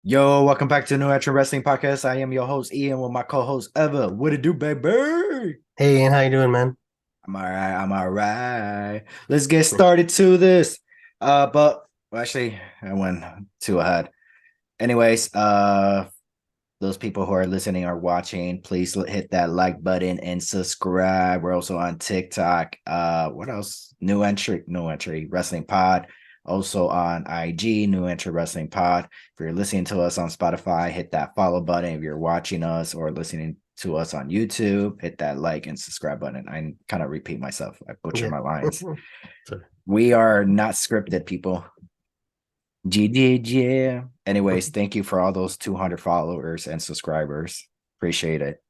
Yo, welcome back to the New Entry Wrestling Podcast. I am your host, Ian, with my co-host, Eva. What it do, baby? Hey, Ian, how you doing, man? I'm all right. I'm all right. Let's get started to this. But well, actually, I went too ahead. Anyways, those people who are listening or watching, please hit that like button and subscribe. We're also on TikTok. What else? New entry wrestling pod. Also on IG, New Entry Wrestling Pod. If you're listening to us on Spotify, hit that follow button. If you're watching us or listening to us on YouTube, hit that like and subscribe button. I kind of repeat myself. I butcher Yeah. my lines. So, We are not scripted, people. GG. Anyways, thank you for all those 200 followers and subscribers. Appreciate it.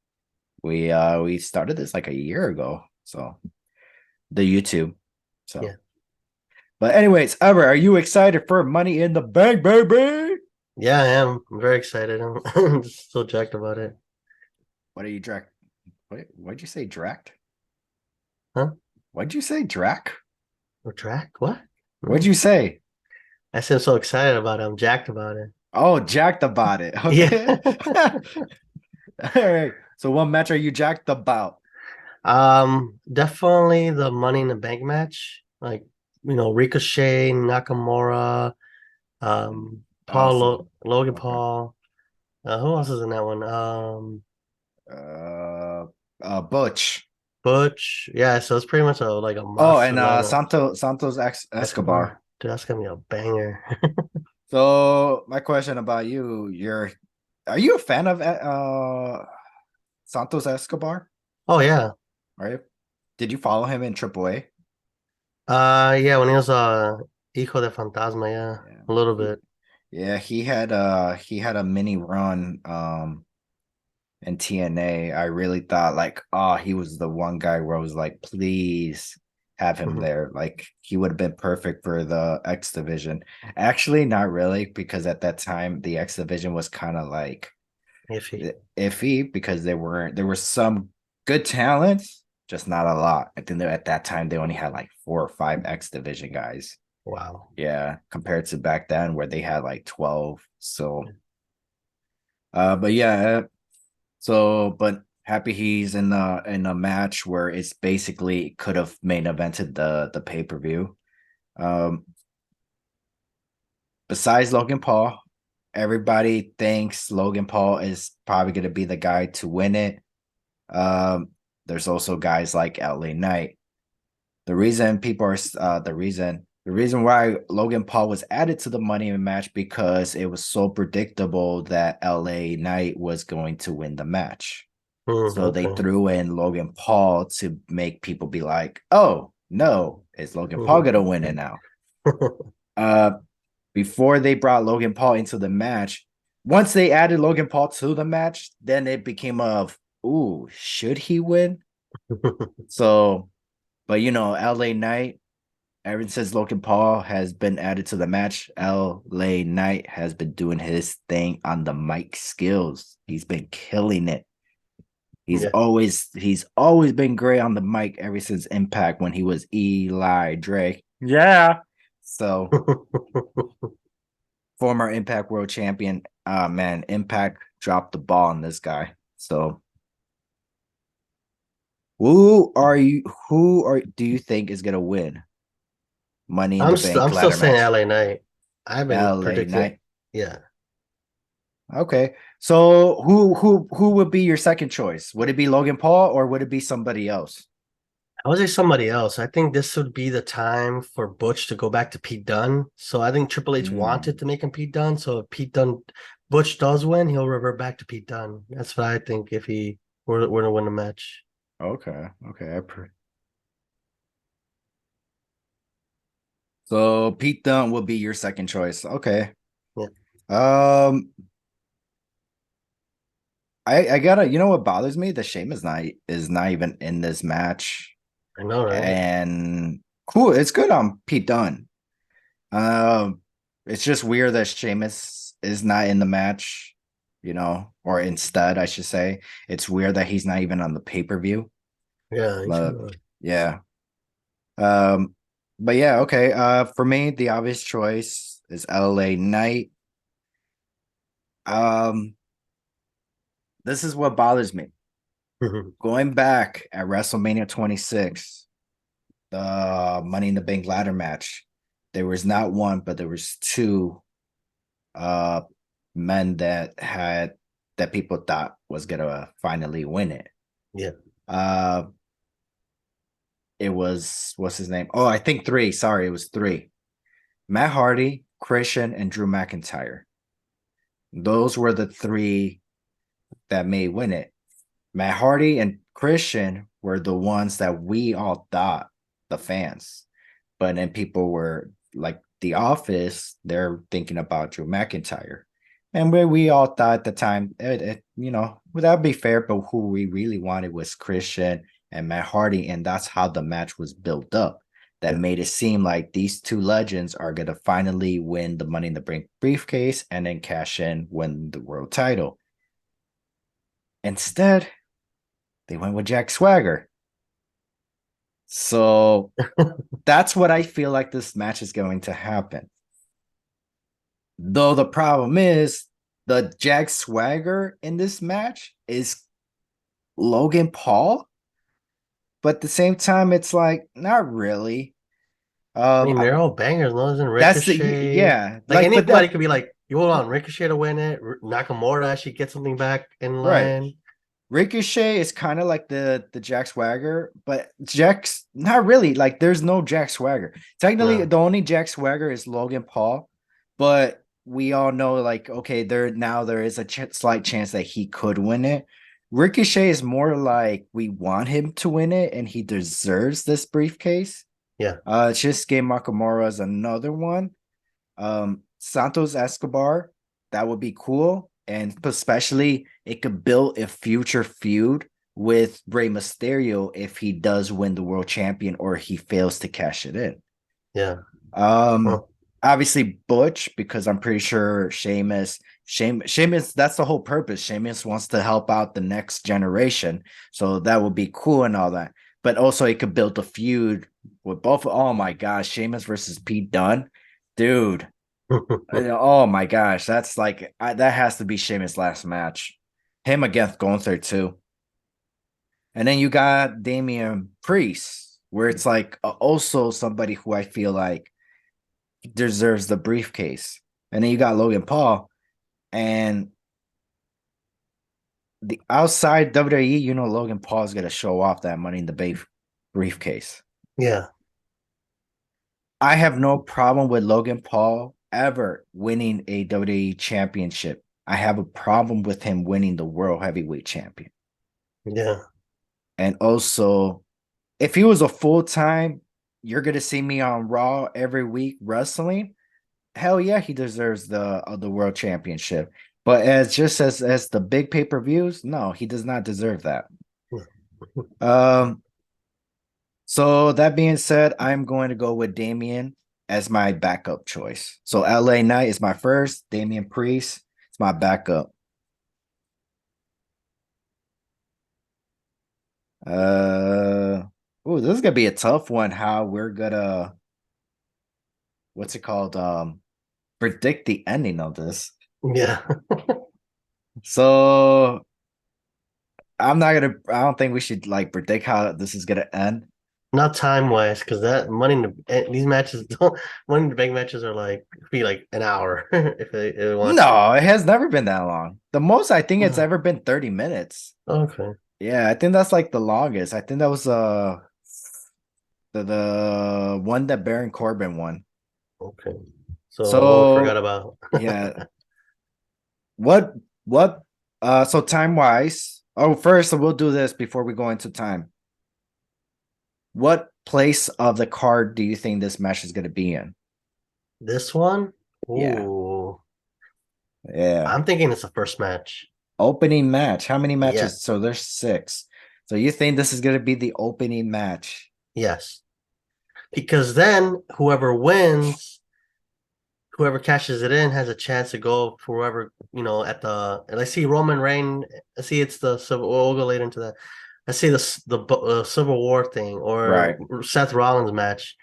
We started this like a year ago, so the YouTube. So, yeah. but anyways, Ever, are you excited for Money in the Bank, baby? Yeah, I am. I'm very excited. I'm just so jacked about it. What are you Drac? What'd you say, Drac? Huh? What'd you say, Drac? Retract? What? What'd No. you say? I seem so excited about it. I'm jacked about it. Oh, jacked about it. Yeah. Okay. All right. So what match are you jacked about? Definitely the Money in the Bank match. Like, Ricochet, Nakamura, Awesome. Logan Okay. Paul. Who else is in that one? Uh, Butch. Butch. Yeah, so it's pretty much like a Oh, monster and lineup. Santos Escobar. Escobar. Dude, that's gonna be a banger. So my question about you, are you a fan of Santos Escobar? Oh yeah. Right? Did you follow him in AAA? Yeah, when he was Hijo de Fantasma, yeah. Yeah. A little bit. Yeah, he had a mini run in TNA. I really thought like, oh, he was the one guy where I was like, please have him Mhm. there. Like he would have been perfect for the X division. Actually, not really, because at that time the X division was kind of like Iffy. iffy because there were some good talents, just not a lot. I think that at that time they only had like 4 or 5 X division guys. Wow. Yeah, compared to back then where they had like 12. So but yeah, but happy he's in a match where it's basically could have main evented the pay-per-view. Um Besides Logan Paul, everybody thinks Logan Paul is probably gonna be the guy to win it. Um, there's also guys like LA Knight. The reason people are the reason why Logan Paul was added to the Money in match because it was so predictable that LA Knight was going to win the match. So they Okay. threw in Logan Paul to make people be like, "Oh no, is Logan Paul gonna Mhm. win it now?" Uh, Before they brought Logan Paul into the match, once they added Logan Paul to the match, then it became of, "Ooh, should he win?" So, but LA Knight, ever since Logan Paul has been added to the match, LA Knight has been doing his thing on the mic skills. He's been killing it. Yeah. He's always been great on the mic ever since Impact when he was Eli Drake. Yeah. So former Impact World Champion. Man, Impact dropped the ball on this guy. So who are do you think is gonna win Money in the I'm Bank still ladder saying match? LA Knight. I haven't LA predicted. Knight. Yeah. Okay. So who would be your second choice? Would it be Logan Paul or would it be somebody else? I would say somebody else. I think this would be the time for Butch to go back to Pete Dunne. So I think Triple H wanted Mm, to make him Pete Dunne. So if Butch does win, he'll revert back to Pete Dunne. That's what I think if he were to win the match. okay. Okay. So Pete Dunne will be your second choice. Okay. Yeah, Um, I gotta. You know what bothers me? The shame is not even in this match, I know, right? and cool. It's good on Pete Dunne. Um, it's just weird that Sheamus is not in the match. Or instead, I should say, it's weird that he's not even on the pay-per-view. Yeah, he But should. yeah. Um, but yeah. Okay. For me, the obvious choice is LA Knight. Um, this is what bothers me. Going back at WrestleMania 26, the Money in the Bank ladder match, there was not one, but there was two uh men that people thought was gonna finally win it. Yeah. Uh it was what's his name? Oh, I think three. Sorry, it was three. Matt Hardy, Christian, and Drew McIntyre. Those were the three that may win it. Matt Hardy and Christian were the ones that we all thought, the fans. But then people were like The Office, they're thinking about Drew McIntyre. And we all thought at the time, would that be fair? But who we really wanted was Christian and Matt Hardy. And that's how the match was built up. That Yeah. made it seem like these two legends are going to finally win the Money in the Bank briefcase and then cash in, win the world title. Instead, they went with Jack Swagger. So that's what I feel like this match is going to happen. Though the problem is the Jack Swagger in this match is Logan Paul, but at the same time, it's like not really. I mean, they're all bangers. No, isn't That's the Ricochet? yeah, Like like but anybody that could be like, you want Ricochet to win it. Nakamura actually get something back in right. line. Ricochet is kind of like the Jack Swagger, but Jack's not really like there's no Jack Swagger. Technically, No. the only Jack Swagger is Logan Paul, but we all know like okay, there is a slight chance that he could win it. Ricochet is more like we want him to win it and he deserves this briefcase. Yeah. Shinsuke Nakamura is another one. Santos Escobar, that would be cool. And especially it could build a future feud with Rey Mysterio if he does win the world champion or he fails to cash it in. Yeah. Um, Well, Obviously Butch, because I'm pretty sure Sheamus, that's the whole purpose. Sheamus wants to help out the next generation. So that would be cool and all that. But also it could build a feud with both. Oh my gosh, Sheamus versus Pete Dunne. Dude, oh my gosh, that's like that has to be Sheamus' last match. Him against Gunther too, and then you got Damian Priest, where it's like also somebody who I feel like deserves the briefcase, and then you got Logan Paul, and the outside WWE, Logan Paul's gonna show off that Money in the Bank briefcase. yeah. I have no problem with Logan Paul ever winning a WWE championship. I have a problem with him winning the World Heavyweight Champion. Yeah. And also, if he was a full time, you're gonna see me on Raw every week wrestling. Hell yeah, he deserves the World Championship. But as the big pay per views, no, he does not deserve that. Um, So that being said, I'm going to go with Damien as my backup choice. So LA Knight is my first, Damian Priest is my backup. This is gonna be a tough one. How we're gonna what's it called? Predict the ending of this. Yeah. So I don't think we should like predict how this is gonna end. Not time wise, because that money in these matches don't money in the bank matches are like be like an hour if they want to. No, it has never been that long. The most I think it's Oh, ever been 30 minutes. okay. Yeah, I think that's like the longest. I think that was the one that Baron Corbin won. Okay. So what we forgot So about. yeah, what what so time wise, oh first we'll do this before we go into time. What place of the card do you think this match is gonna be in? This one? Yeah, Ooh. yeah. I'm thinking it's the first match. Opening match. How many Yeah. matches? So there's six. So you think this is gonna be the opening match? Yes. Because then whoever cashes it in has a chance to go for whoever, at the, and I see Roman Reign, I see it's the Civil, we'll go later into that. I see the Civil War thing or Right. Seth Rollins match.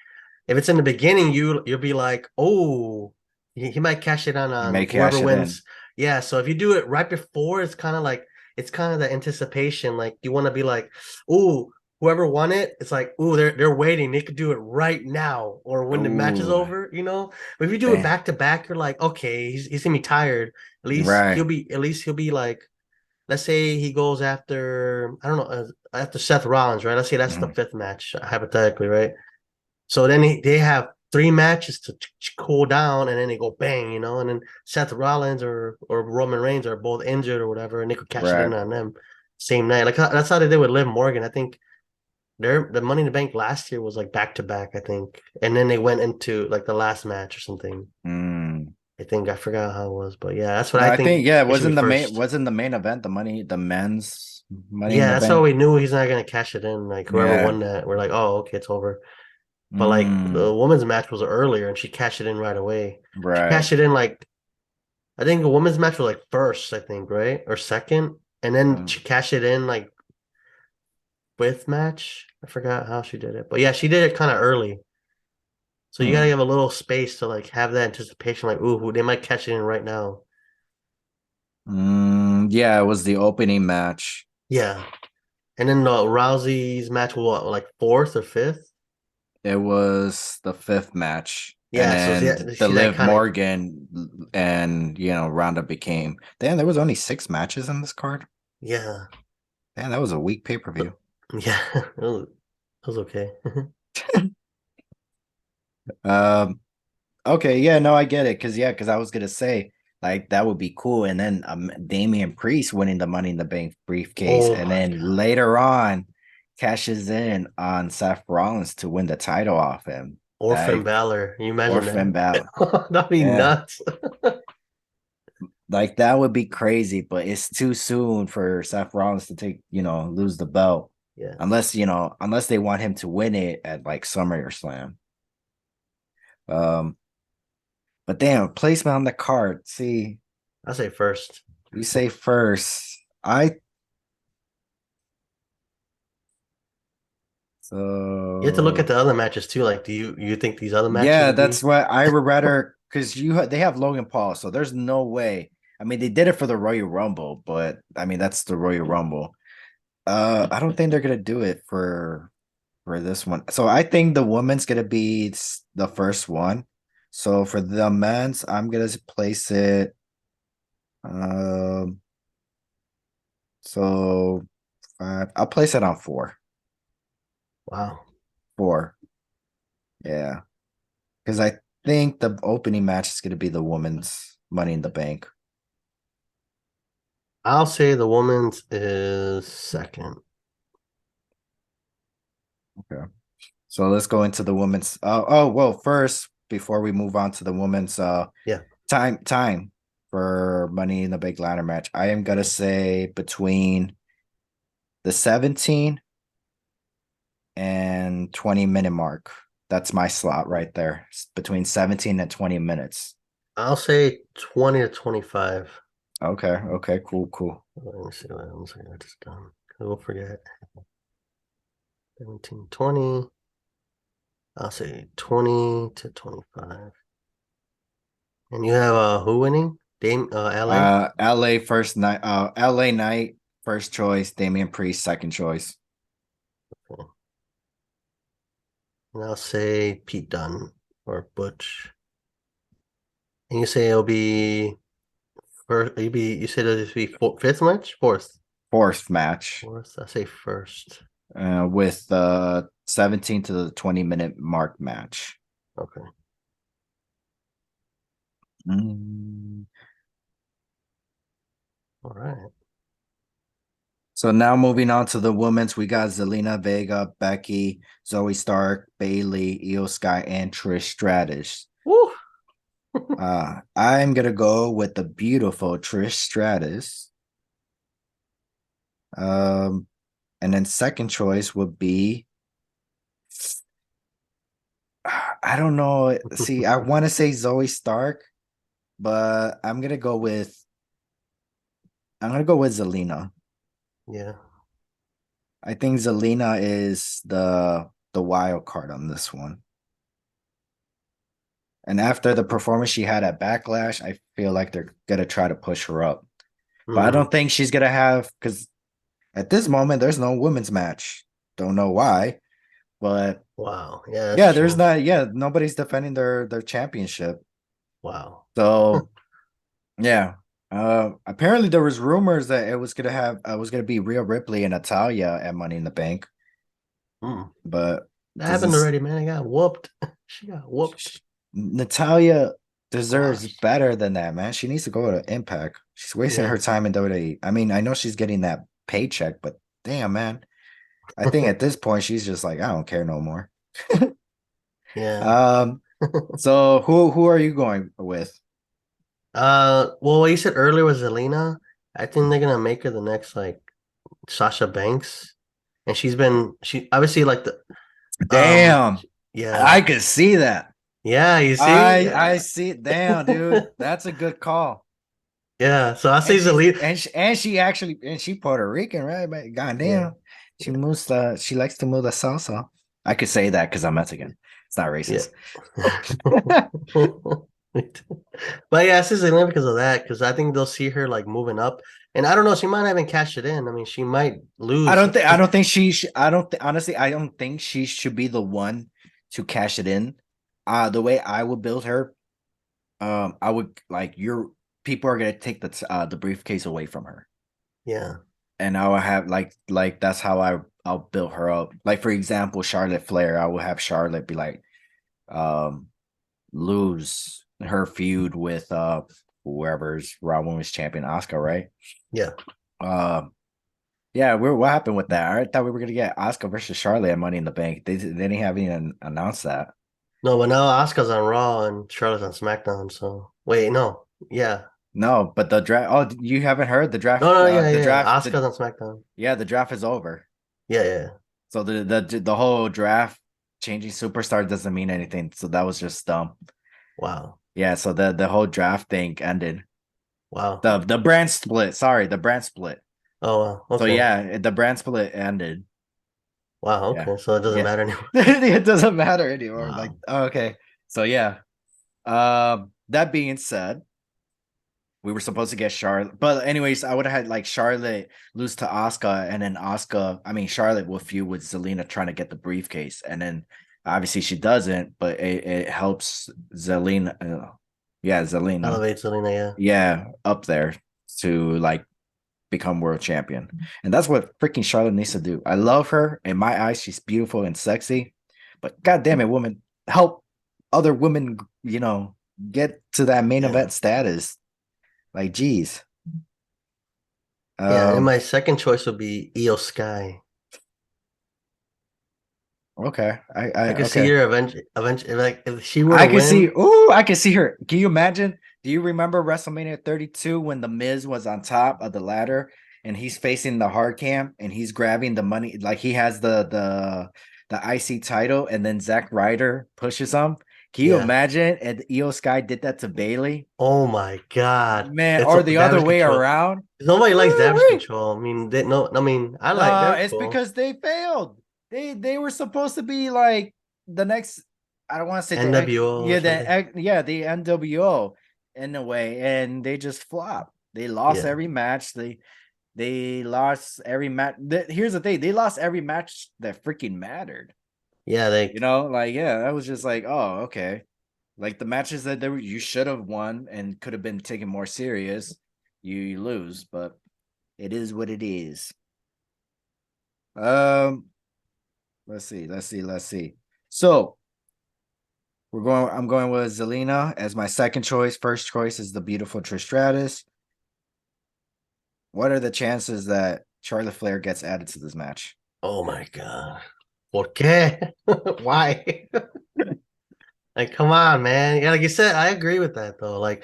If it's in the beginning, you'll be like, oh, he might cash it on He may whoever cash it in. wins. Yeah, so if you do it right before, it's kind of the anticipation. Like you want to be like, ooh, whoever won it, it's like, ooh, they're waiting. They could do it right now or when the match is Ooh, over, you know. But if you do it damn. back to back, you're like, okay, he's gonna be tired. Right. At least he'll be like, let's say he goes after I don't know after Seth Rollins, right? Let's say that's the Mhm. fifth match hypothetically, right? So then they have three matches to cool down, and then they go bang, you know. And then Seth Rollins or Roman Reigns are both injured or whatever, and they could cash it Right. in on them same night. Like that's how they did with Liv Morgan. I think the Money in the Bank last year was like back to back. I think, and then they went into like the last match or something. Mm. I think I forgot how it was, but yeah, that's what No, I I think think yeah, it it should be first. wasn't the main event, the men's money in Yeah, the that's how bank. we knew he's not gonna cash it in. Like whoever Yeah. won that, we're like, oh, okay, it's over. But like the Mm. women's match was earlier, and she cashed it in right away. She Right. cashed it in like I think the women's match was like first, I think, right? Or second. And then Mm. she cashed it in like fifth match. I forgot how she did it. But yeah, she did it kind of early. So you gotta Hmm. give a little space to like have that anticipation, like, ooh, they might catch it in right now. Yeah, it was the opening match. Yeah. And then the Rousey's match was what, like fourth or fifth? It was the fifth match. And Yeah, so then the see that Liv kind of Morgan and Ronda became. Damn, there was only six matches in this card. yeah. Damn, that was a weak pay-per-view. Yeah. It was okay. Um, okay, yeah, no, I get it. Cause I was gonna say like that would be cool. And then Damian Priest winning the Money in the Bank briefcase, Oh and my then God. later on cashes in on Seth Rollins to win the title off him. Or Finn Like Balor. Can you or imagine Finn that? Balor. That'd be Yeah. nuts. Like that would be crazy, but it's too soon for Seth Rollins to lose the belt. Yeah. Unless they want him to win it at like SummerSlam. Um, but damn, placement on the card. See, I say first. you say first. I You have to look at so the other matches too. Like, do you think these other matches yeah, would be? that's what I would rather because they have Logan Paul, so there's no way. I mean, they did it for the Royal Rumble, but I mean that's the Royal Rumble. I don't think they're gonna do it for this one. So I think the woman's gonna be the first one. So for the men's, I'm gonna place it. Um, so five. I'll place it on four. Wow. Four. Yeah, because I think the opening match is gonna be the woman's Money in the Bank. I'll say the woman's is second. Okay. So let's go into the women's. Well, first before we move on to the women's, Yeah. time for Money in the Bank ladder match. I am gonna say between the 17 and 20-minute mark. That's my slot right there. It's between 17 and 20 minutes. I'll say 20 to 25. Okay, okay, cool, cool. Let me see. Let me see. I just done. We'll forget. 17, 20. I'll say 20 to 25. And you have who winning? Dame LA? LA first night, LA night, first choice, Damian Priest, second choice. Okay. And I'll say Pete Dunne or Butch. And you say it'll be first. You said it'll be fifth match, fourth, Fourth match. fourth. I say first. With the 17 to the 20-minute mark match. Okay. Mm. All right. So now moving on to the women's, we got Zelina Vega, Becky, Zoe Stark, Bailey, Io Sky, and Trish Stratus. Woo! I'm gonna go with the beautiful Trish Stratus. Um, and then second choice would be I don't know. See, I want to say Zoe Stark, but I'm gonna go with Zelina. Yeah. I think Zelina is the wild card on this one. And after the performance she had at Backlash, I feel like they're gonna try to push her up. But I Mm, don't think she's gonna have because at this moment there's no women's match. Don't know why, but wow. Yeah, that's yeah, there's true. not. Yeah, nobody's defending their championship. Wow. So yeah. Apparently there was rumors that it was gonna be Rhea Ripley and Natalia at Money in the Bank, Mm. but That does happened this already, man. I got whooped. She got whooped. Natalia deserves Squash. better than that, man. She needs to go to Impact. She's wasting her Yeah. time in WWE. I mean, I know she's getting that paycheck, but damn, man. I think at this point she's just like, I don't care no more. Yeah. Um, so who are you going with? Well, what you said earlier was Zelina. I think they're gonna make her the next like Sasha Banks, and she obviously like the Damn, I yeah, could see that. yeah. You see, I see. Damn, dude, that's a good call. yeah. So I say Zelina. And she actually and she Puerto Rican, right? But Yeah, goddamn, she yeah, moves the she likes to move the salsa. I could say that because I'm Mexican. It's not yeah. racist. But yeah, I say Zelina because of that. Because I think they'll see her like moving up, and I don't know. She might not even cash it in. I mean, she might lose. I don't think I don't honestly I don't think she should be the one to cash it in. The way I would build her, I would like your people are gonna take the briefcase away from her. Yeah, And I will have like that's how I'll build her up. Like for example, Charlotte Flair, I will have Charlotte be like um lose her feud with whoever's Raw Women's Champion, Oscar, right? yeah. Um yeah, what happened with that? I thought we were gonna get Oscar versus Charlotte at Money in the Bank. They didn't have even announced that. No, but now Asuka's on Raw and Charlotte's on SmackDown. So wait, no, yeah, No, but the draft. Oh, you haven't heard no, no, yeah, the yeah. draft. Asuka's on SmackDown. Yeah, the draft is over. Yeah, yeah. So the whole draft changing superstar doesn't mean anything. So that was just dumb. Wow, Yeah, so the whole draft thing ended. wow. The brand split. Sorry, the brand split. Oh, wow. So Okay. yeah, the brand split ended. Wow. Yeah, Okay. So it doesn't yeah. matter anymore. It doesn't matter anymore. Like, Wow. oh, okay. So yeah. That being said, we were supposed to get Charlotte, but anyways, I would have had like Charlotte lose to Asuka, and then Asuka. I mean, Charlotte will feud with Zelina trying to get the briefcase, and then obviously she doesn't, but it helps Zelina. Yeah, Zelina. Elevate Selena. Yeah. Yeah, up there to like become world champion. And that's what freaking Charlotte needs to do. I love her. In my eyes, she's beautiful and sexy. But god damn it, woman, help other women, get to that main Yeah. event status. Like, geez. Yeah. And Um, my second choice would be Io Sky. okay. I could see Okay. her eventually, like if she were to win. I can see her. Can you imagine? Do you remember WrestleMania 32 when the Miz was on top of the ladder and he's facing the hard cam and he's grabbing the money like he has the IC title and then Zack Ryder pushes him? Can you Yeah. imagine if Io Sky did that to Bailey? Oh my God. Man, It's or the other damage way control. around? Nobody likes damage Woo-wee. control. I mean, they no. I mean, I like. No, They're it's cool. because they failed. They were supposed to be like the next. I don't want to say NWO or something. the NWO in a way, and they just flopped. They lost Yeah. every match. They lost every match. Here's the thing: they lost every match that freaking mattered. Yeah. They. Like yeah, that was just like oh okay, like the matches that you should have won and could have been taken more serious. You lose, but it is what it is. Um, let's see. So I'm going with Zelina as my second choice. First choice is the beautiful Trish Stratus. What are the chances that Charlotte Flair gets added to this match? Oh my God. ¿Por qué? Why? Like, come on, man. Yeah, like you said, I agree with that though. Like,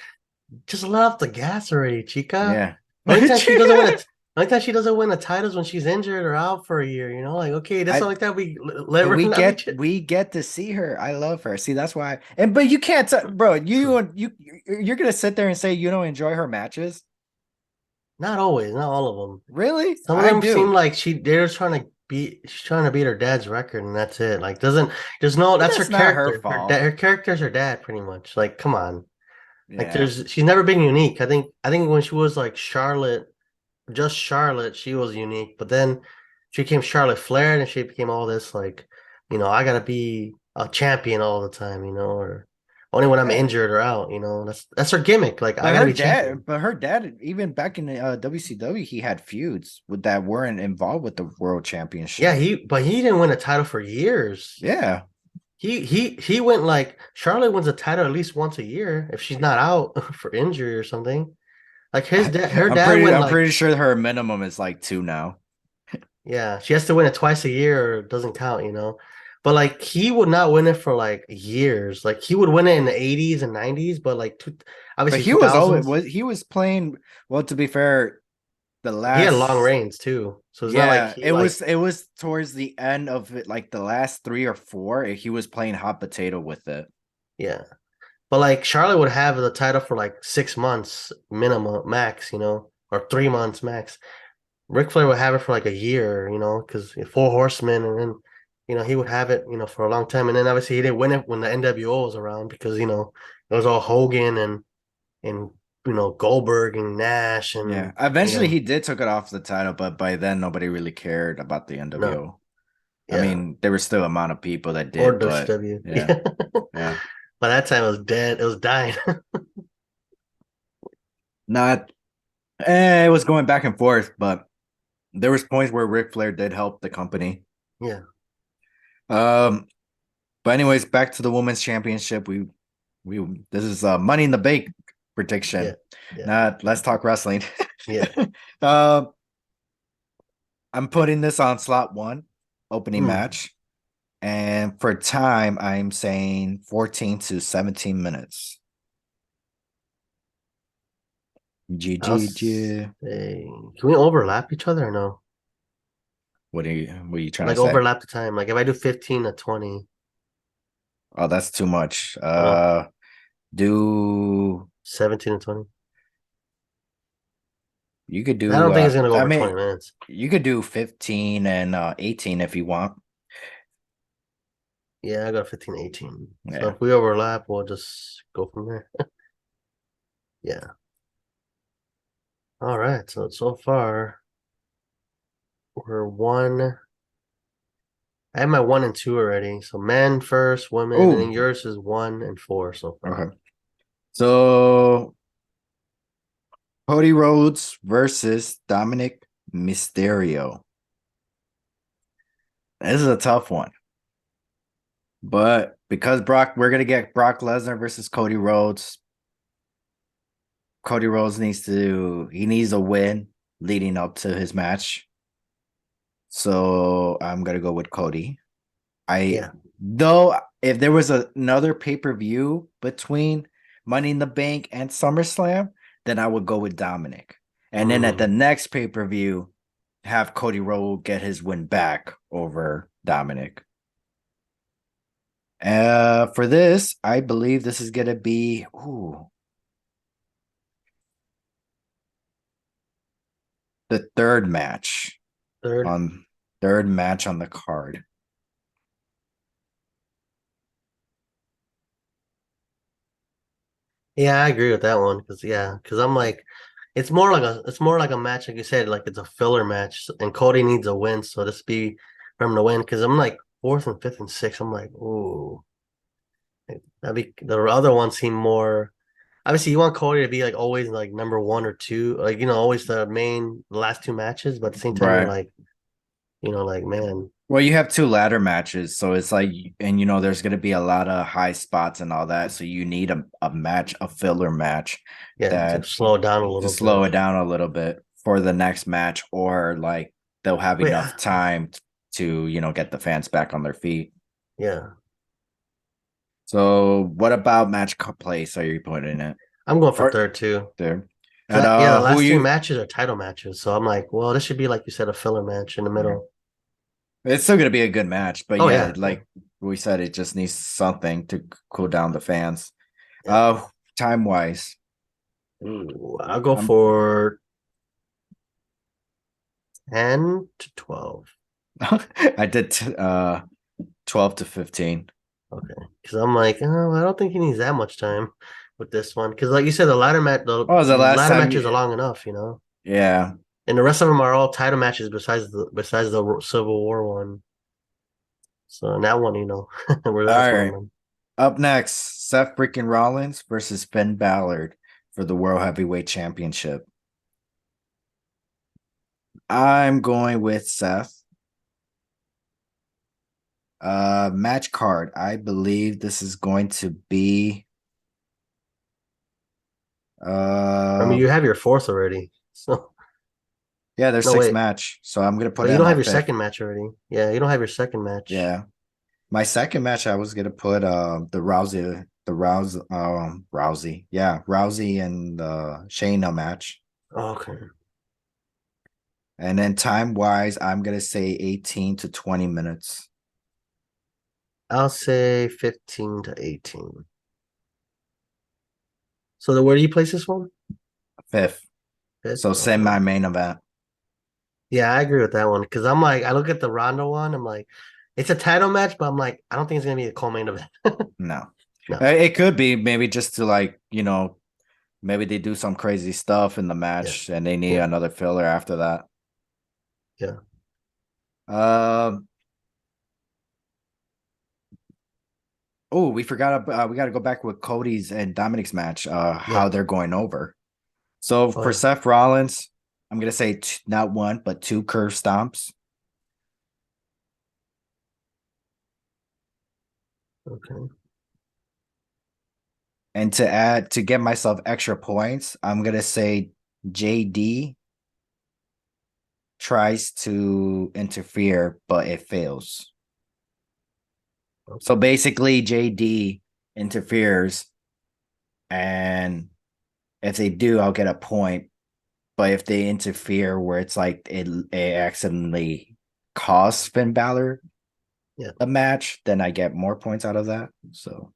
just let off the gas already, chica. Yeah. Only time she doesn't win it. Only time she doesn't win a title is when she's injured or out for a year. You know, like okay, that's I not like that. We let but her not be. we get to see her. I love her. See, that's why. And but you can't, bro. You're gonna sit there and say you don't enjoy her matches. Not always, not all of them. Really? Some of I them seem do. like they're trying to she's trying to beat her dad's record, and that's it. Like, doesn't there's no But that's her that's not her character. fault. Her character's her dad, pretty much. Like, come on. Like, Yeah. she's never been unique. I think when she was like Charlotte, just Charlotte, she was unique. But then she became Charlotte Flair, and she became all this like, I gotta be a champion all the time, or only when I'm Eh, injured or out. That's her gimmick. Like, I gotta be champion. But her dad, even back in WCW, he had feuds with that weren't involved with the world Yeah, championship. he didn't win a title for years. Yeah. He went like Charlotte wins a title at least once a year if she's not out for injury or something. Like her dad went I'm like, pretty sure her minimum is like two now. yeah, she has to win it twice a year or it doesn't count. But like he would not win it for like years. Like he would win it in the 80s and 90s, but like But obviously he was always 2000s, he was playing well, to be fair, the he had long last reigns too. So it's not like yeah, he like it was towards the end of it, like the last three or four, he was playing hot potato with it. yeah. But like Charlotte would have the title for like 6 months minimum max, or 3 months max. Ric Flair would have it for like a year, because Four Horsemen, and then he would have it, for a long time, and then obviously he didn't win it when the NWO was around because it was all Hogan and Goldberg and Nash Yeah. and Eventually he did took it off the title, but by then nobody really cared about the no, NWO. I yeah, mean, there was still a amount of people that or did, but WCW, yeah, yeah. yeah. By that time it was dead, it was dying. Not it was going back and forth, but there was points where Ric Flair did help the company. Yeah, Um, but anyways, back to the women's championship. We this is Money in the Bank yeah, prediction. yeah, Not let's talk wrestling. yeah. um, I'm putting this on slot one, opening Mm. match. And for time, I'm saying 14 to 17 minutes. I'll GG. say, can we overlap each other or no? What are you trying to Like say? overlap the time. Like if I do 15 to 20, Oh, that's too much. oh, Do 17 to 20. you could I do don't think it's gonna go I over mean 20 minutes. you could do 15 and 18 if you want. Yeah, I got 15 to 18. So Yeah. if we overlap, we'll just go from there. Yeah. All right. So far we're one. I have my 1 and 2 already. So men first, women, and Oh, then yours is 1 and 4 so far. okay. So Cody Rhodes versus Dominic Mysterio. This is a tough one. But because we're gonna get Brock Lesnar versus Cody Rhodes. Cody Rhodes he needs a win leading up to his match. So I'm gonna go with Cody. I Yeah. though if there was another pay-per-view between Money in the Bank and SummerSlam, then I would go with Dominic. And then at the Mm. next pay-per-view, have Cody Rhodes get his win back over Dominic. For this, I believe this is gonna be the Third. on third match on the card. Yeah, I agree with that one because I'm like it's more like a match like you said, like it's a filler match and Cody needs a win, so this be for him to win because I'm like fourth and fifth and sixth. I'm like, ooh, that'd be the other ones seem more obviously you want Cody to be like always like number 1 or 2, like always the last two matches, but at the same time you're Right. like, like man, Well, you have two ladder matches, so it's like, and there's going to be a lot of high spots and all that. So you need a match, a filler match yeah, to that slow it down a to little slow bit. it down a little bit for the next match, or like they'll have Wait, enough time to, get the fans back on their feet. yeah, So what about place are you putting it? I'm going for Or third too. there? And Cause yeah, the who last three you matches are title matches, so I'm like, well, this should be like you said, a filler match in the yeah. middle. It's still gonna be a good match, but Oh yeah, yeah, yeah, like we said, it just needs something to cool down the fans. yeah. Time wise, Ooh, I'll go I'm for 10 to 12. I did 12 to 15. Okay, because I'm like, oh, I don't think he needs that much time with this one. Because like you said, What was the the last ladder time matches are you? long enough, you know. Yeah. And the rest of them are all title matches besides the Civil War one. So in that one, we're All that's one of right. them. Up next, Seth freaking Rollins versus Finn Balor for the World Heavyweight Championship. I'm going with Seth. Match card. I believe this is going to be I mean, uh you have your fourth already. So yeah, there's no six wait, match. So I'm gonna put but it you at don't my have your fifth. second match already. Yeah, you don't have your second match. Yeah. My second match I was gonna put Rousey. Yeah, Rousey and Shayna match. Okay, And then time wise, I'm gonna say 18 to 20 minutes. I'll say 15 to 18. So where do you place this one? Fifth. Fifth. So Okay. semi main event. Yeah, I agree with that one because I'm like, I look at the Ronda one, I'm like, it's a title match, but I'm like, I don't think it's gonna be a co-main event. No. No. It could be maybe just to like, maybe they do some crazy stuff in the Yeah. match and they need Yeah. another filler after that. Yeah. Um oh, we forgot we got to go back with Cody's and Dominic's match how Yeah. they're going over. So Oh for yeah. Seth Rollins, I'm going to say not one but two curve stomps. Okay. And to get myself extra points, I'm going to say JD tries to interfere but it fails. So Okay. basically JD interferes and if they do, I'll get a point. But if they interfere where it's like it accidentally costs Finn Balor Yeah. a match, then I get more points out of that. So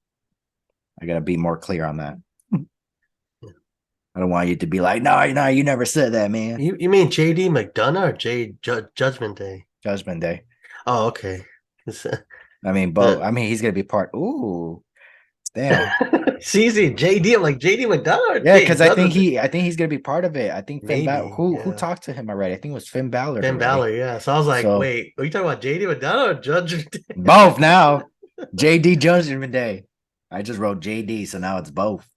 I gotta be more clear on that. Yeah. I don't want you to be like, no, no, you never said that, man. You mean JD McDonough or Judgment Day? Judgment Day. Oh, okay. I mean, both. The I mean, he's gonna be part. Ooh, damn. CZ JD. I'm like JD McDonough or Yeah, because Judgment Day? I think he's gonna be part of it. I think Finn Balor. Maybe. Who Yeah. talked to him already? I think it was Finn Balor Finn already. Balor. Yeah. So I was like, So wait, are you talking about JD McDonough or Judgment Day? both now. JD Judgment Day. I just wrote JD, so now it's both.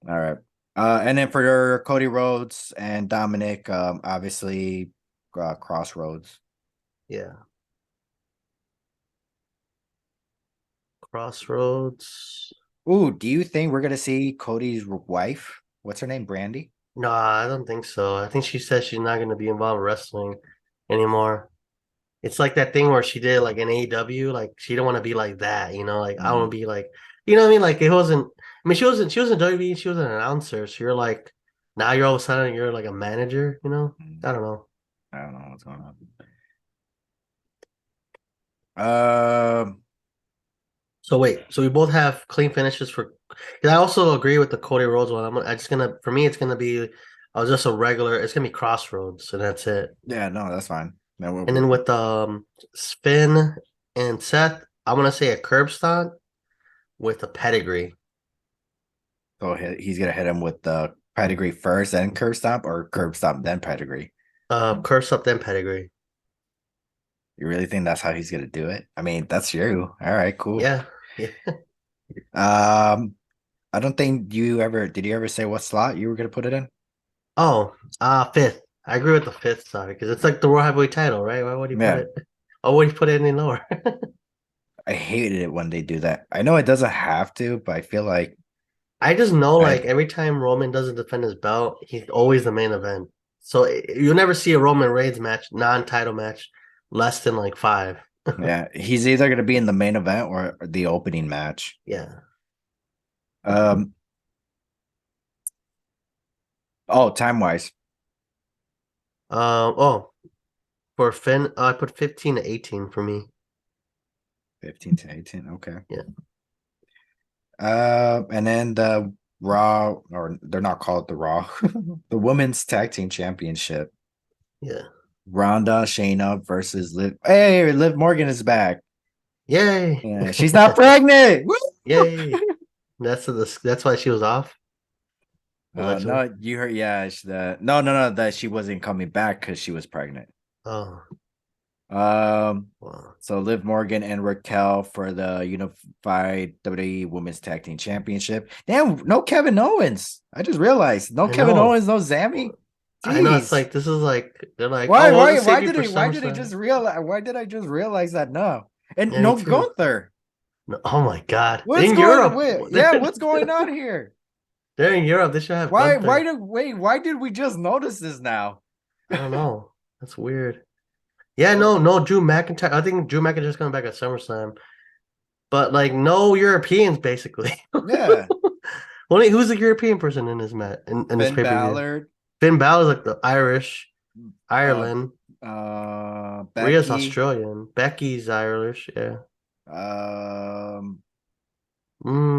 All right. And then for Cody Rhodes and Dominic, obviously Crossroads. Yeah. Crossroads. Ooh, do you think we're gonna see Cody's wife? What's her name? Brandy? No, I don't think so. I think she said she's not going to be involved in wrestling anymore. It's like that thing where she did like an AEW, like she don't want to be like that, Like I want Mm, to be like, you know what I mean? Like it wasn't. I mean, she was in WWE, she was an announcer. So you're like, now you're all of a sudden you're like a manager. mm, I don't know. I don't know what's going on. Um, So wait, so we both have clean finishes for. Cause I also agree with the Cody Rhodes one. I just gonna for me it's gonna be, just a regular. It's gonna be Crossroads and that's it. yeah, no, that's fine. No, And then with Spin and Seth, I'm gonna say a curb stomp with a pedigree. so he's gonna hit him with the pedigree first, then curb stomp, or curb stomp then pedigree. Curse up then pedigree. You really think that's how he's gonna do it? I mean, that's you. All right, cool. Yeah. Yeah. Um, I don't think you ever did. You ever say what slot you were gonna put it in? Oh, fifth. I agree with the fifth side because it's like the World Heavyweight title, right? Why would he put Yeah, it? Why would he put it any lower? I hated it when they do that. I know it doesn't have to, but I feel like I just know I like every time Roman doesn't defend his belt, he's always the main event. So you'll never see a Roman Reigns match, non-title match, less than like five. yeah, he's either gonna be in the main event or the opening match. Yeah. Um, oh, time wise, Oh, for Finn, I put 15 to 18 for me. 15 to 18. Okay. Yeah. And then the Raw, or they're not called the Raw, the Women's Tag Team Championship. Yeah. Ronda, Shayna versus Liv. Hey, Liv Morgan is back. Yay! Yeah, she's not pregnant. Woo! Yay! That's why she was off, allegedly. No, you heard? Yeah, no, that she wasn't coming back because she was pregnant. Oh, Um, wow. so Liv Morgan and Raquel for the Unified WWE Women's Tag Team Championship. Damn, no Kevin Owens. I just realized no I Kevin know. Owens, no Zammy. I know. It's Jeez. like this is like they're like, oh, we'll just save you for Why did I SummerSlam. just realize? Why did I just realize that now? And Yeah, me no too. Gunther. No, oh my God, What's in going Europe, with? Yeah, what's going on here? they're in Europe. They should have Gunther. Why did we just notice this now? I don't know. That's weird. Yeah, no, Drew McIntyre. I think Drew McIntyre's coming back at SummerSlam, but like no Europeans basically. Yeah. Only who's the European person in this match in this Finn pay per view? Balor, Finn Balor's like the Irish, uh Ireland. Rhea's Becky, Australian. Becky's Irish. Yeah. um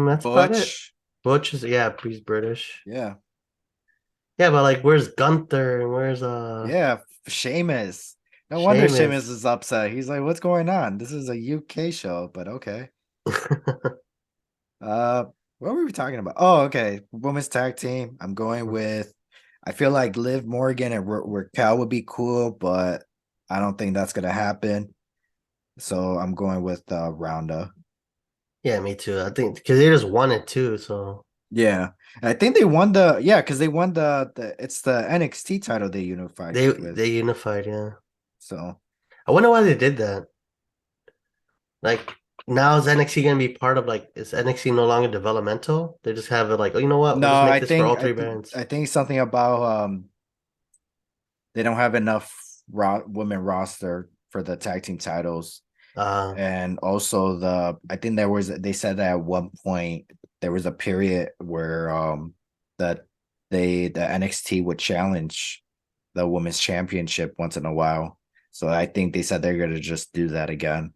That's about it. Butch. Butch is yeah, he's British. Yeah. Yeah, but like, where's Gunther and where's Yeah, Sheamus. No wonder Sheamus Sheamus? is upset. He's like, what's going on? This is a UK show, but okay. Uh, what were we talking about? Oh, okay. Women's tag team. I'm going with. I feel like Liv Morgan and Raquel would be cool, but I don't think that's gonna happen. So I'm going with Ronda. Yeah, me too. I think because they just won it too. So Yeah, I think they won because they won the it's the NXT title they unified with. they unified. Yeah. So I wonder why they did that. Like now is NXT gonna be part of like is NXT no longer developmental? They just have it like, oh, you know what? We'll no, just make this for all three brands. I think something about they don't have enough women roster for the tag team titles. Uh And also I think they said that at one point there was a period where that the NXT would challenge the women's championship once in a while. So I think they said they're gonna just do that again.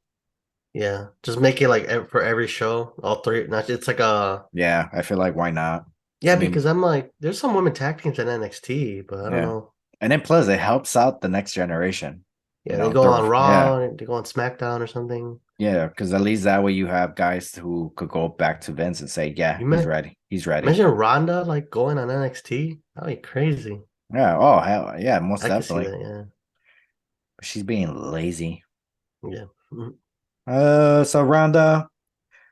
yeah. Just make it like for every show, all three. Not it's like a Yeah, I feel like why not? yeah, I mean, because I'm like, there's some women tag teams in NXT, but I don't yeah. know. And then plus it helps out the next generation. Yeah, they go They're on yeah. Raw, they go on SmackDown or something. Yeah, because at least that way you have guys who could go back to Vince and say, yeah, You he's met ready. He's ready. Imagine Ronda like going on NXT. That'd be crazy. Yeah. Oh, hell yeah, most I could see definitely. that. Yeah, She's being lazy. yeah. Mhm. So Ronda,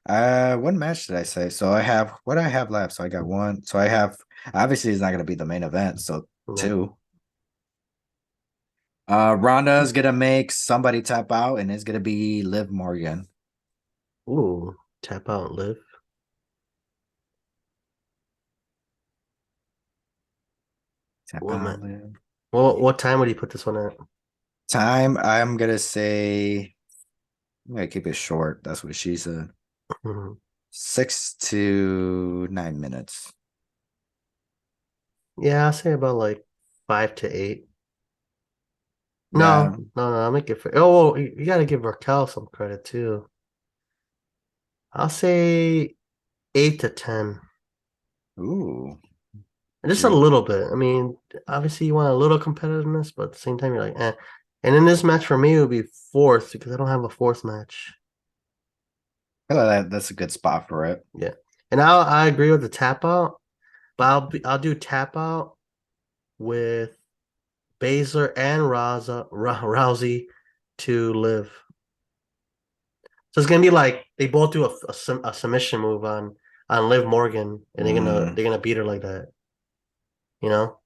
what match did I say? So I have what I have left. So I got one. So I have obviously it's not gonna be the main event. So No. two. Ronda's gonna make somebody tap out, and it's gonna be Liv Morgan. Ooh, tap out and live. Tap Woman. out, Liv. Well, what time would you put this one at? Time, I'm gonna say I'm gonna keep it short. That's what she said. Mhm. 6 to 9 minutes. Yeah, I'll say about like 5 to 8. Yeah. No. I'll make it for. Oh, well, you got to give Raquel some credit too. I'll say 8 to 10. Ooh. Just a little bit. I mean, obviously you want a little competitiveness, but at the same time you're like, eh. And in this match for me, it would be fourth because I don't have a fourth match. I feel like that's a good spot for it. Yeah. And I agree with the tap out, but I'll do tap out with Baszler and Rousey to live. So it's gonna be like they both do a submission move on Liv Morgan, and Mm. they're gonna beat her like that. You know?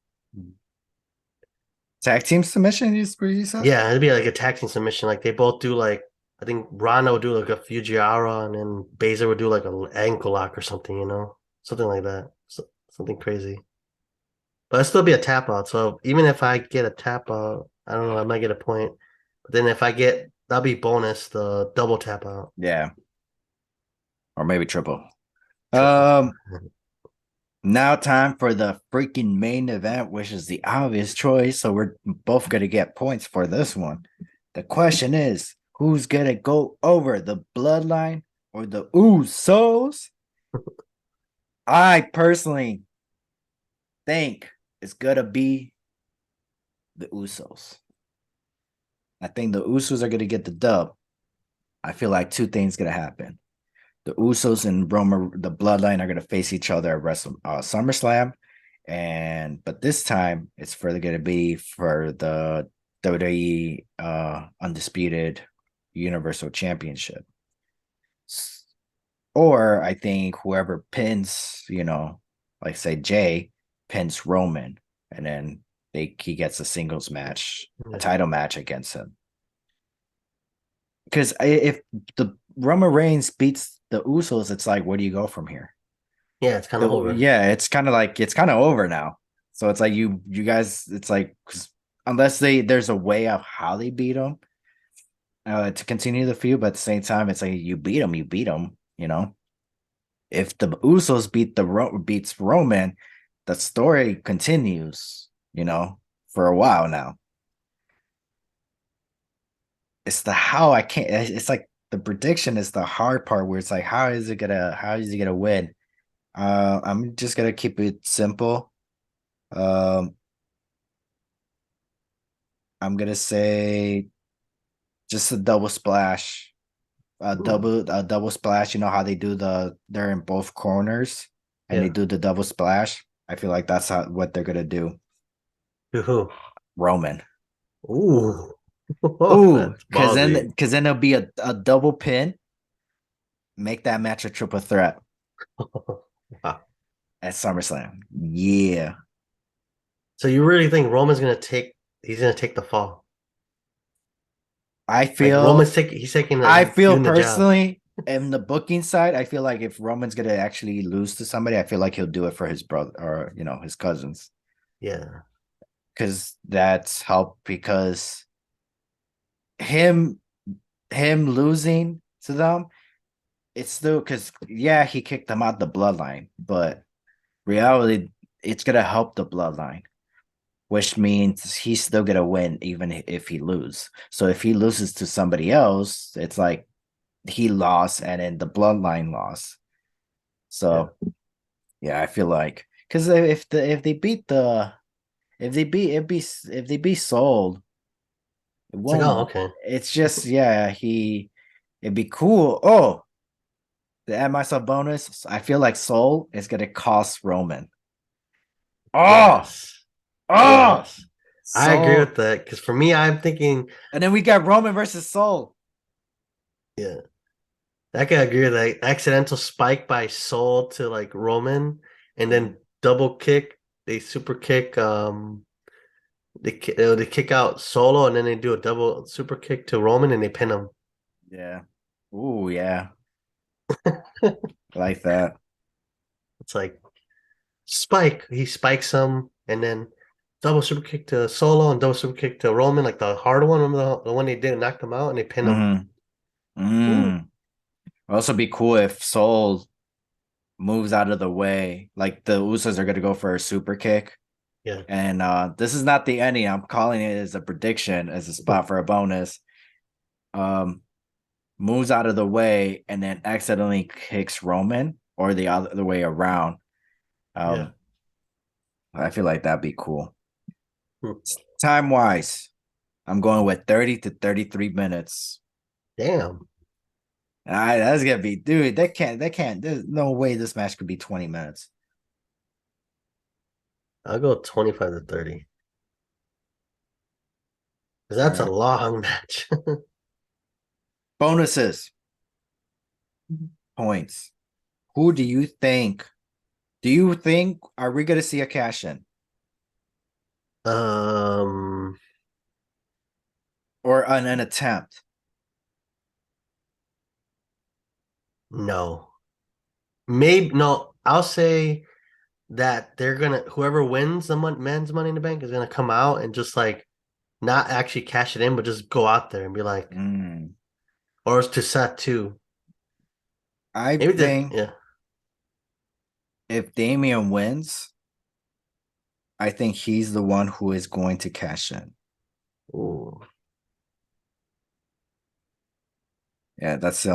Tag team submission, you said? Yeah, it'd be like a tag team submission. Like they both do like I think Ronda would do like a Fujiara, and then Baszler would do like an ankle lock or something. You know, something like that. Something crazy. But it'll still be a tap out. So even if I get a tap out, I don't know, I might get a point. But then if I get that'll be bonus the double tap out. Yeah. Or maybe triple. Triple. Um, Now time for the freaking main event, which is the obvious choice. So we're both gonna get points for this one. The question is, who's gonna go over the bloodline or the Usos? I personally think it's gonna be the Usos. I think the Usos are gonna get the dub. I feel like two things gonna happen. The Usos and the Bloodline, are gonna face each other at SummerSlam, and but this time it's further gonna be for the WWE Undisputed Universal Championship. Or I think whoever pins, like say Jay pins Roman, and then he gets a singles match, a Yeah, title match against him. Because if the Roman Reigns beats the Usos, it's like, where do you go from here? yeah, it's kind of So over. yeah, it's kind of over now. So it's like you guys, it's like 'cause unless there's a way of how they beat them to continue the feud, but at the same time, it's like you beat them, if the Usos beats Roman, the story continues, for a while now. It's the how I can't. It's like the prediction is the hard part where it's like, how is he gonna win? I'm just gonna keep it simple. Um, I'm gonna say just a double splash, a double splash. You know how they're in both corners and they Yeah. do the double splash. I feel like that's what they're gonna do. Who? Roman. Ooh. Ooh, That's ballsy. because then it'll be a double pin, make that match a triple threat Wow. at SummerSlam. Yeah. So you really think Roman's gonna he's gonna take the fall? I Like feel he's taking I he's feel doing the job. personally in the booking side, I feel like if Roman's gonna actually lose to somebody, I feel like he'll do it for his brother or his cousins. Yeah. Because that's help because him him losing to them, it's still because yeah, he kicked them out the bloodline, but reality, it's gonna help the bloodline, which means he's still gonna win even if he loses. So if he loses to somebody else, it's like he lost and then the bloodline lost. Yeah. So yeah, I feel like because if they beat the if they beat Soul, it It's like, oh, won't. okay. It's just yeah, it'd be cool. Oh, to add myself bonus, I feel like Soul is gonna cost Roman. Oh, Yes. oh, Yes. I agree Soul, with that. Because for me, I'm thinking, and then we got Roman versus Soul. yeah, I can agree with that. Accidental spike by Soul to like Roman, and then double kick. They super kick. They kick out Solo, and then they do a double super kick to Roman, and they pin him. Yeah. Ooh, yeah. I like that. It's like Spike. He spikes him, and then double super kick to Solo and double super kick to Roman, like the hard one. Remember the one they did knock him out, and they pin him. Mm-hmm. Ooh, It'd also be cool if Soul moves out of the way. Like the Usos are gonna go for a super kick. yeah, And this is not the ending. I'm calling it as a prediction, as a spot for a bonus. Um, Moves out of the way and then accidentally kicks Roman or the other way around. yeah. Um, I feel like that'd be cool. Hmm. Time wise, I'm going with 30 to 33 minutes. Damn, All right, that's gonna be, dude. There's no way this match could be 20 minutes. I'll go 25 to 30 because All that's a right. long match. Bonuses, points. Who do you think? Do you think are we gonna see a cash in um, or an attempt? no, maybe no. I'll say that they're gonna whoever wins the men's Money in the Bank is gonna come out and just like not actually cash it in, but just go out there and be like, Mm, or it's to set too. I Maybe the think yeah. if Damian wins, I think he's the one who is going to cash in. Ooh. Yeah, that's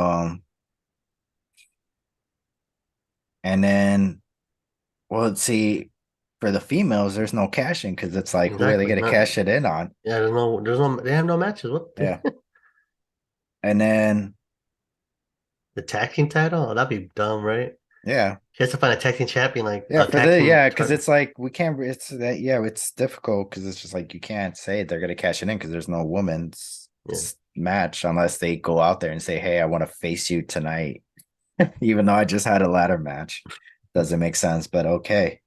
and then well, let's see. for the females, there's no cashing because it's like, who are they Exactly. gonna Not cash it in on? yeah. They have no matches. What Yeah, and then the tag team title? Oh, that'd be dumb, right? yeah, He has to find a tag team champion, like yeah, a for tag the team yeah, because partner. it's like we can't. It's that yeah, it's difficult because it's just like you can't say they're gonna cash it in because there's no women's Yeah. match unless they go out there and say, hey, I want to face you tonight, even though I just had a ladder match. Doesn't make sense, but okay.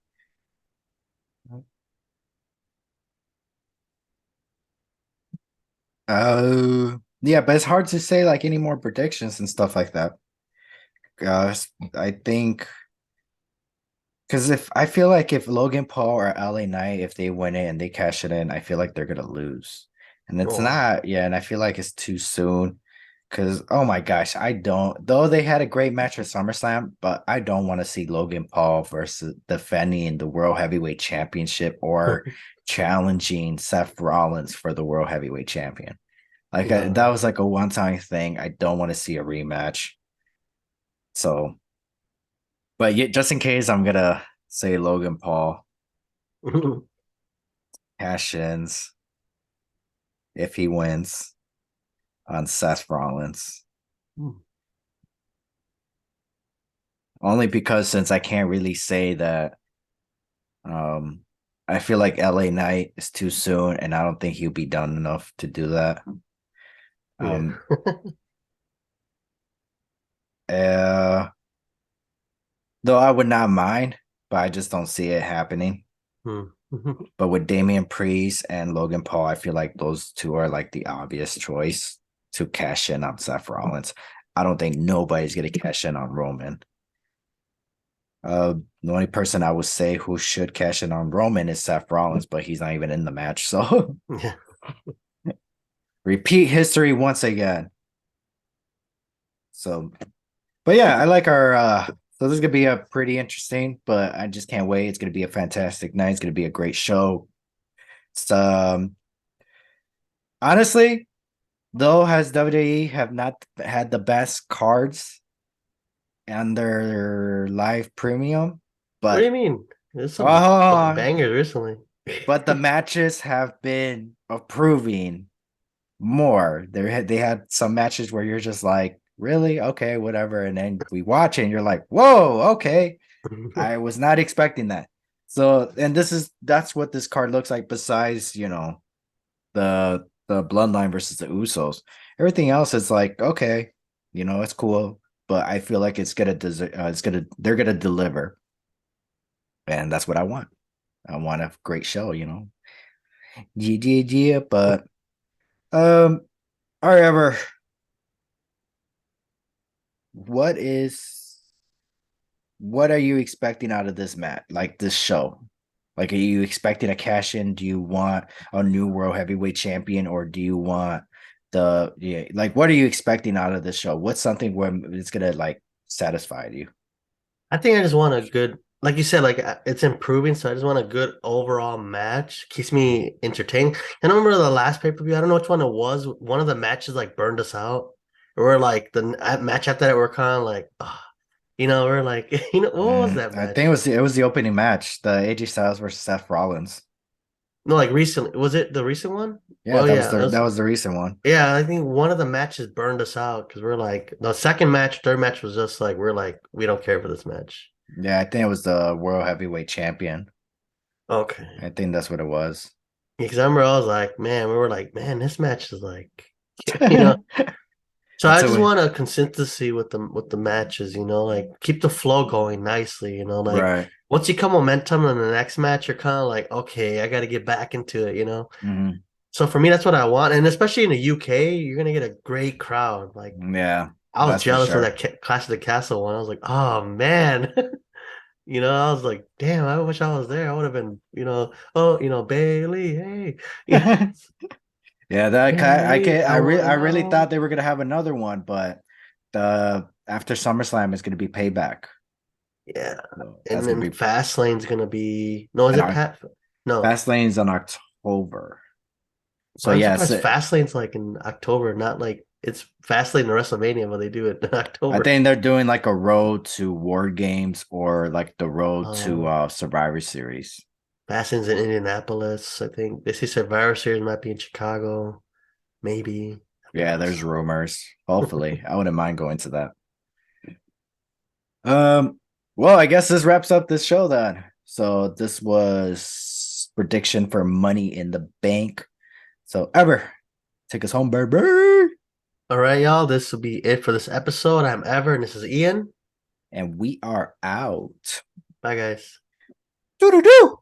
Yeah, but it's hard to say like any more predictions and stuff like that. Uh, I think because if I feel like if Logan Paul or LA Knight, if they win it and they cash it in, I feel like they're gonna lose. And it's Oh, not, yeah, and I feel like it's too soon. Because oh my gosh, I don't though they had a great match at SummerSlam, but I don't want to see Logan Paul versus defending the World Heavyweight Championship or challenging Seth Rollins for the World Heavyweight Champion. Like that no. was like a one-time thing. I don't want to see a rematch. So, but yeah, just in case, I'm gonna say Logan Paul cash ins if he wins on Seth Rollins. Only because since I can't really say that, um, I feel like LA Knight is too soon, and I don't think he'll be done enough to do that. Yeah. Um, uh, though I would not mind, but I just don't see it happening. Hmm. But with Damian Priest and Logan Paul, I feel like those two are like the obvious choice to cash in on Seth Rollins. I don't think nobody's gonna cash in on Roman. The only person I would say who should cash in on Roman is Seth Rollins, but he's not even in the match. So Yeah. repeat history once again. So, but yeah, I like our. So this is gonna be a pretty interesting, but I just can't wait. It's gonna be a fantastic night. It's gonna be a great show. It's, honestly, though, has WWE have not had the best cards and their live premium, What do you but mean? There's some oh, bangers recently. but the matches have been approving more. They had some matches where you're just like, really? Okay, whatever. And then we watch it and you're like, whoa, okay. I was not expecting that. So, and that's what this card looks like, besides, the bloodline versus the Usos. Everything else is like, okay, it's cool, but I feel like they're gonna deliver. And that's what I want. I want a great show. Yeah, yeah, yeah. But um, however, what is what are you expecting out of this match, like this show? Like, are you expecting a cash in? Do you want a new world heavyweight champion, or do you want like what are you expecting out of this show? What's something where it's gonna like satisfy you? I think I just want a good, like you said, like it's improving. So I just want a good overall match. Keeps me entertained. And I remember the last pay-per-view. I don't know which one it was. One of the matches like burned us out. We're like the match after that. We're kind of like, we're like, what was that I think match? it was the opening match, the AJ Styles versus Seth Rollins. No, like recently. Was it the recent one? Yeah, Well, yeah, that was the recent one. yeah. I think one of the matches burned us out because we're like the second match, third match was just like we're like we don't care for this match. Yeah, I think it was the world heavyweight champion. Okay. I think that's what it was. Because I remember I was like, man, we were like, man, this match is like, you know. So I That's just a want a consistency with the matches, like keep the flow going nicely, like right. once you come momentum in the next match, you're kind of like, okay, I got to get back into it. Hmm. So for me, that's what I want, and especially in the UK, you're gonna get a great crowd. Like Yeah, I was that's for jealous of sure. that Clash of the Castle one. I was like, oh man, I was like, damn, I wish I was there. I would have been, oh, Bailey, hey, Yeah, that Bailey, I I want really out. thought they were gonna have another one, but the after SummerSlam is gonna be Payback. Yeah. So And that's gonna then be Fastlane's gonna be no, is and it Pat? No. Fastlane's in October. So But I'm yes, surprised Fastlane's like in October, not like it's Fastlane to WrestleMania, but they do it in I October. think they're doing like a road to War Games or like the road to Um, Survivor Series. Fastlane in Indianapolis. I think they say Survivor Series might be in Chicago. Maybe. Who Yeah, there's knows? rumors. Hopefully, I wouldn't mind going to that. Well, I guess this wraps up this show then. So this was prediction for Money in the Bank. So Ever, take us home, baby. All right, y'all. This will be it for this episode. I'm Ever, and this is Ian. And we are out. Bye, guys. Doo doo doo.